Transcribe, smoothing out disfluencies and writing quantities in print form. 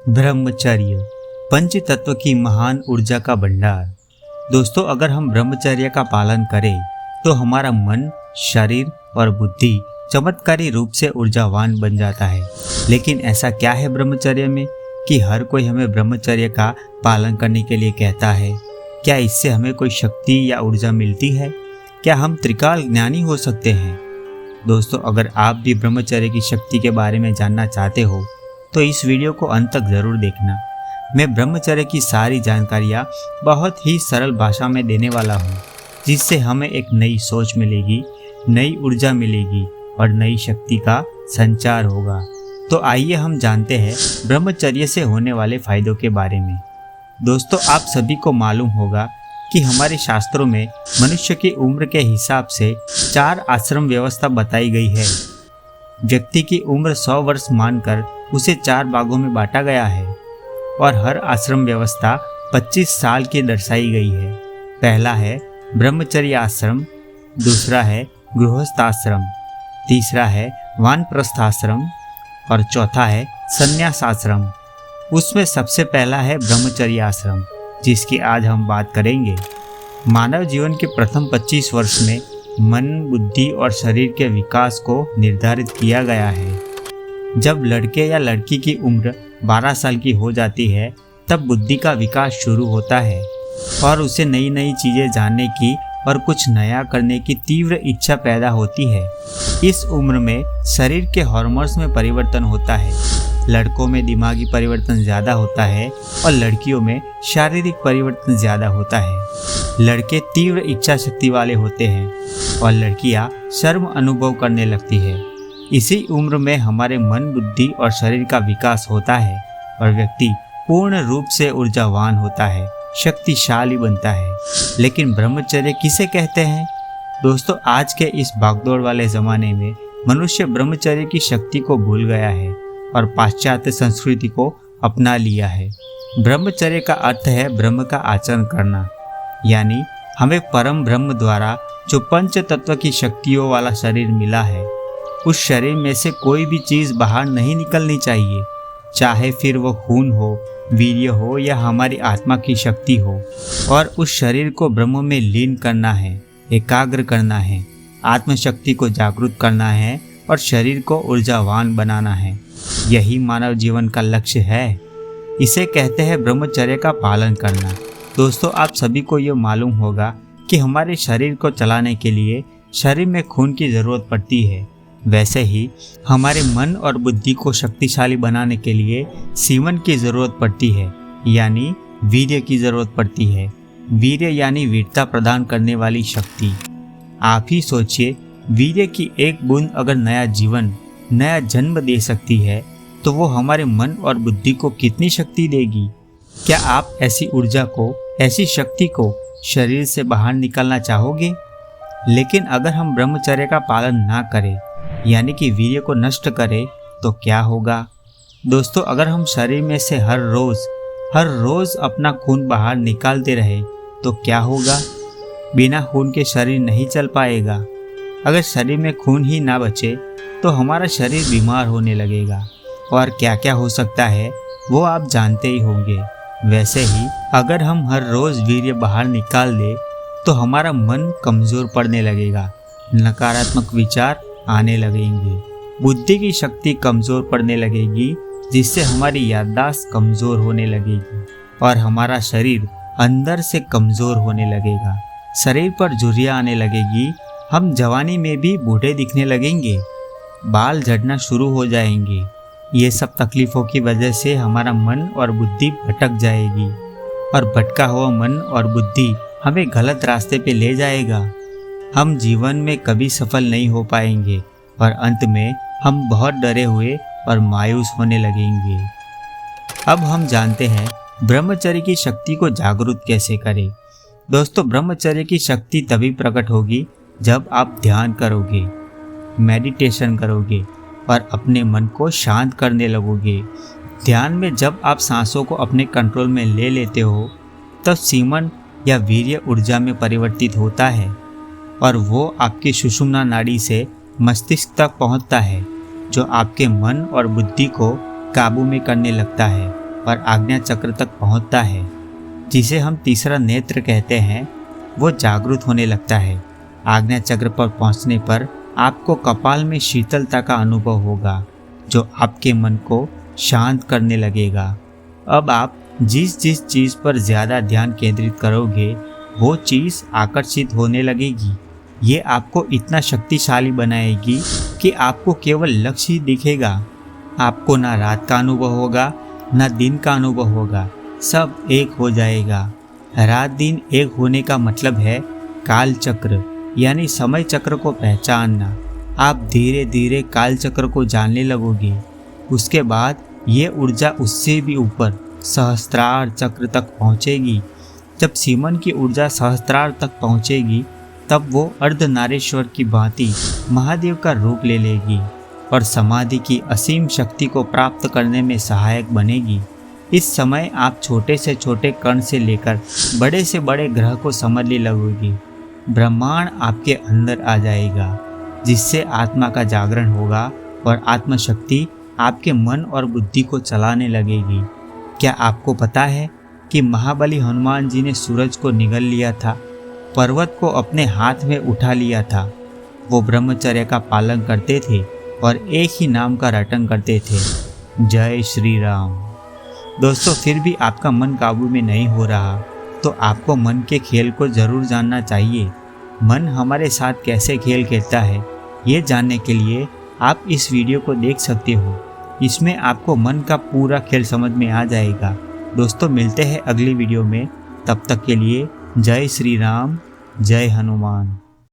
ब्रह्मचर्य पंच तत्व की महान ऊर्जा का भंडार। दोस्तों, अगर हम ब्रह्मचर्य का पालन करें तो हमारा मन, शरीर और बुद्धि चमत्कारी रूप से ऊर्जावान बन जाता है। लेकिन ऐसा क्या है ब्रह्मचर्य में कि हर कोई हमें ब्रह्मचर्य का पालन करने के लिए कहता है? क्या इससे हमें कोई शक्ति या ऊर्जा मिलती है? क्या हम त्रिकाल ज्ञानी हो सकते हैं? दोस्तों, अगर आप भी ब्रह्मचर्य की शक्ति के बारे में जानना चाहते हो तो इस वीडियो को अंत तक ज़रूर देखना। मैं ब्रह्मचर्य की सारी जानकारियाँ बहुत ही सरल भाषा में देने वाला हूँ, जिससे हमें एक नई सोच मिलेगी, नई ऊर्जा मिलेगी और नई शक्ति का संचार होगा। तो आइए हम जानते हैं ब्रह्मचर्य से होने वाले फायदों के बारे में। दोस्तों, आप सभी को मालूम होगा कि हमारे शास्त्रों में मनुष्य की उम्र के हिसाब से 4 आश्रम व्यवस्था बताई गई है। व्यक्ति की उम्र 100 वर्ष मानकर उसे 4 भागों में बांटा गया है और हर आश्रम व्यवस्था 25 साल की दर्शाई गई है। पहला है ब्रह्मचर्य आश्रम, दूसरा है गृहस्थ आश्रम, तीसरा है वानप्रस्थ आश्रम और चौथा है संन्यास आश्रम। उसमें सबसे पहला है ब्रह्मचर्य आश्रम, जिसकी आज हम बात करेंगे। मानव जीवन के प्रथम 25 वर्ष में मन, बुद्धि और शरीर के विकास को निर्धारित किया गया है। जब लड़के या लड़की की उम्र 12 साल की हो जाती है, तब बुद्धि का विकास शुरू होता है और उसे नई नई चीज़ें जानने की और कुछ नया करने की तीव्र इच्छा पैदा होती है। इस उम्र में शरीर के हार्मोन्स में परिवर्तन होता है। लड़कों में दिमागी परिवर्तन ज़्यादा होता है और लड़कियों में शारीरिक परिवर्तन ज़्यादा होता है। लड़के तीव्र इच्छा शक्ति वाले होते हैं और लड़कियां शर्म अनुभव करने लगती है। इसी उम्र में हमारे मन, बुद्धि और शरीर का विकास होता है और व्यक्ति पूर्ण रूप से ऊर्जावान होता है, शक्तिशाली बनता है। लेकिन ब्रह्मचर्य किसे कहते हैं? दोस्तों, आज के इस भागदौड़ वाले ज़माने में मनुष्य ब्रह्मचर्य की शक्ति को भूल गया है और पाश्चात्य संस्कृति को अपना लिया है। ब्रह्मचर्य का अर्थ है ब्रह्म का आचरण करना, यानी हमें परम ब्रह्म द्वारा जो पंच तत्व की शक्तियों वाला शरीर मिला है, उस शरीर में से कोई भी चीज़ बाहर नहीं निकलनी चाहिए, चाहे फिर वो खून हो, वीर्य हो या हमारी आत्मा की शक्ति हो। और उस शरीर को ब्रह्म में लीन करना है, एकाग्र करना है, आत्मशक्ति को जागृत करना है और शरीर को ऊर्जावान बनाना है। यही मानव जीवन का लक्ष्य है। इसे कहते हैं ब्रह्मचर्य का पालन करना। दोस्तों, आप सभी को ये मालूम होगा कि हमारे शरीर को चलाने के लिए शरीर में खून की ज़रूरत पड़ती है। वैसे ही हमारे मन और बुद्धि को शक्तिशाली बनाने के लिए सीमन की ज़रूरत पड़ती है, यानी वीर्य की ज़रूरत पड़ती है। वीर्य यानी वीरता प्रदान करने वाली शक्ति। आप ही सोचिए, वीर्य की एक बूंद अगर नया जीवन, नया जन्म दे सकती है, तो वो हमारे मन और बुद्धि को कितनी शक्ति देगी। क्या आप ऐसी ऊर्जा को, ऐसी शक्ति को शरीर से बाहर निकालना चाहोगे? लेकिन अगर हम ब्रह्मचर्य का पालन ना करें, यानी कि वीर्य को नष्ट करें, तो क्या होगा? दोस्तों, अगर हम शरीर में से हर रोज़ अपना खून बाहर निकालते रहे तो क्या होगा? बिना खून के शरीर नहीं चल पाएगा। अगर शरीर में खून ही ना बचे तो हमारा शरीर बीमार होने लगेगा और क्या क्या हो सकता है वो आप जानते ही होंगे। वैसे ही अगर हम हर रोज़ वीर्य बाहर निकाल दें तो हमारा मन कमज़ोर पड़ने लगेगा, नकारात्मक विचार आने लगेंगे, बुद्धि की शक्ति कमज़ोर पड़ने लगेगी, जिससे हमारी याददाश्त कमज़ोर होने लगेगी और हमारा शरीर अंदर से कमज़ोर होने लगेगा। शरीर पर झुर्रियाँ आने लगेगी, हम जवानी में भी बूढ़े दिखने लगेंगे, बाल झड़ना शुरू हो जाएंगे। ये सब तकलीफ़ों की वजह से हमारा मन और बुद्धि भटक जाएगी और भटका हुआ मन और बुद्धि हमें गलत रास्ते पे ले जाएगा। हम जीवन में कभी सफल नहीं हो पाएंगे और अंत में हम बहुत डरे हुए और मायूस होने लगेंगे। अब हम जानते हैं ब्रह्मचर्य की शक्ति को जागरूक कैसे करें। दोस्तों, ब्रह्मचर्य की शक्ति तभी प्रकट होगी जब आप ध्यान करोगे, मेडिटेशन करोगे और अपने मन को शांत करने लगोगे। ध्यान में जब आप सांसों को अपने कंट्रोल में ले लेते हो, तब सीमन या वीर्य ऊर्जा में परिवर्तित होता है और वो आपकी सुषुम्ना नाड़ी से मस्तिष्क तक पहुंचता है, जो आपके मन और बुद्धि को काबू में करने लगता है और आज्ञा चक्र तक पहुंचता है, जिसे हम तीसरा नेत्र कहते हैं, वो जागृत होने लगता है। आज्ञा चक्र पर पहुंचने पर आपको कपाल में शीतलता का अनुभव होगा, जो आपके मन को शांत करने लगेगा। अब आप जिस जिस चीज़ पर ज़्यादा ध्यान केंद्रित करोगे, वो चीज़ आकर्षित होने लगेगी। ये आपको इतना शक्तिशाली बनाएगी कि आपको केवल लक्ष्य ही दिखेगा। आपको ना रात का अनुभव होगा, ना दिन का अनुभव होगा, सब एक हो जाएगा। रात दिन एक होने का मतलब है काल चक्र यानी समय चक्र को पहचानना। आप धीरे धीरे काल चक्र को जानने लगोगे। उसके बाद ये ऊर्जा उससे भी ऊपर सहस्त्रार चक्र तक पहुँचेगी। जब सीमन की ऊर्जा सहस्त्रार तक पहुँचेगी, तब वो अर्धनारीश्वर की भांति महादेव का रूप ले लेगी और समाधि की असीम शक्ति को प्राप्त करने में सहायक बनेगी। इस समय आप छोटे से छोटे कण से लेकर बड़े से बड़े ग्रह को समझने लगोगी। ब्रह्मांड आपके अंदर आ जाएगा, जिससे आत्मा का जागरण होगा और आत्मशक्ति आपके मन और बुद्धि को चलाने लगेगी। क्या आपको पता है कि महाबली हनुमान जी ने सूरज को निगल लिया था, पर्वत को अपने हाथ में उठा लिया था। वो ब्रह्मचर्य का पालन करते थे और एक ही नाम का रटन करते थे, जय श्री राम। दोस्तों, फिर भी आपका मन काबू में नहीं हो रहा, तो आपको मन के खेल को ज़रूर जानना चाहिए। मन हमारे साथ कैसे खेल खेलता है, ये जानने के लिए आप इस वीडियो को देख सकते हो। इसमें आपको मन का पूरा खेल समझ में आ जाएगा। दोस्तों, मिलते हैं अगली वीडियो में। तब तक के लिए जय श्री राम, जय हनुमान।